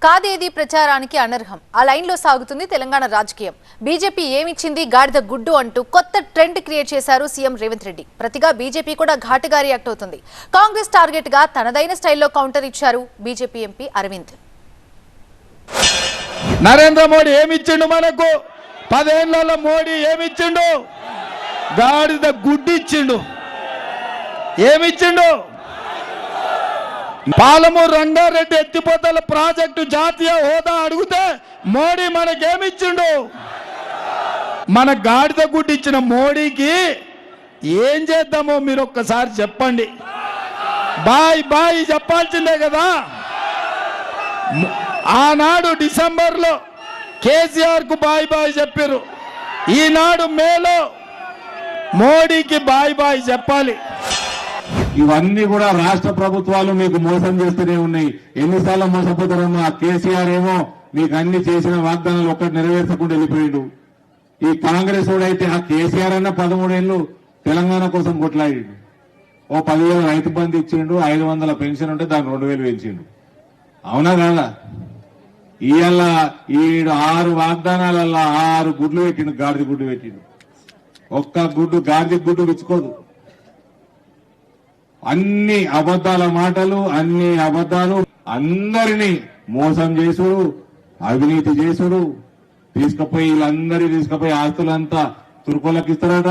కాదేది ప్రచారానికి అనర్హం ఆ లైన్ లో సాగుతుంది తెలంగాణ రాజకీయం. బీజేపీ ఏమిచ్చింది గాడిద గుడ్డు అంటూ కొత్త ట్రెండ్ క్రియేట్ చేశారు సీఎం రేవంత్ రెడ్డి. ప్రతిగా బీజేపీ కూడా ఘాటుగా రియాక్ట్ అవుతుంది. కాంగ్రెస్ టార్గెట్ గా తనదైన స్టైల్లో కౌంటర్ ఇచ్చారు బీజేపీ ఎంపీ అరవింద్. నరేంద్ర మోడీ ఏమిచ్చిండు మనకు? 10 ఏళ్లలో మోడీ ఏమిచ్చిండు? గాడిద గుడ్డు ఇచ్చిండు. ఏమిచ్చిండు? పాలమూరు రంగారెడ్డి ఎత్తిపోతల ప్రాజెక్టు జాతీయ హోదా అడిగితే మోడీ మనకేమిచ్చిండు? మన గాడిద గుడ్డు ఇచ్చిన మోడీకి ఏం చేద్దామో మీరు ఒక్కసారి చెప్పండి. బాయ్ బాయ్ చెప్పాల్సిందే కదా. ఆనాడు డిసెంబర్లో కేసీఆర్ కు బాయ్ బాయ్ చెప్పారు. ఈనాడు మేలో మోడీకి బాయ్ బాయ్ చెప్పాలి. ఇవన్నీ కూడా రాష్ట్ర ప్రభుత్వాలు మీకు మోసం చేస్తూనే ఉన్నాయి. ఎన్నిసార్లు మోసపోతారమ్మా? కేసీఆర్ ఏమో మీకు అన్ని చేసిన వాగ్దానాలు ఒక్కటి నెరవేర్చకుండా వెళ్ళిపోయాడు. ఈ కాంగ్రెస్ అయితే ఆ కేసీఆర్ అన్న 13 ఏళ్ళు తెలంగాణ కోసం కొట్లాడి ఓ 10,000 రైతు బంధు ఇచ్చిండు, 500 పెన్షన్ ఉంటే దాన్ని 2,000 పెంచిండు. అవునా కాదా? ఇవాళ 6 వాగ్దానాలల్లా 6 గుడ్లు పెట్టిండు, గాడిద గుడ్డు పెట్టిండు. ఒక్క గుడ్డు గాడిద గుడ్డు విచ్చుకోదు. అన్ని అబద్ధాల మాటలు, అన్ని అబద్ధాలు, అందరినీ మోసం చేసుడు, అవినీతి చేసుడు, వీళ్ళందరి తీసుకుపోయి ఆస్తులంతా తుర్కోలకు ఇస్తారట.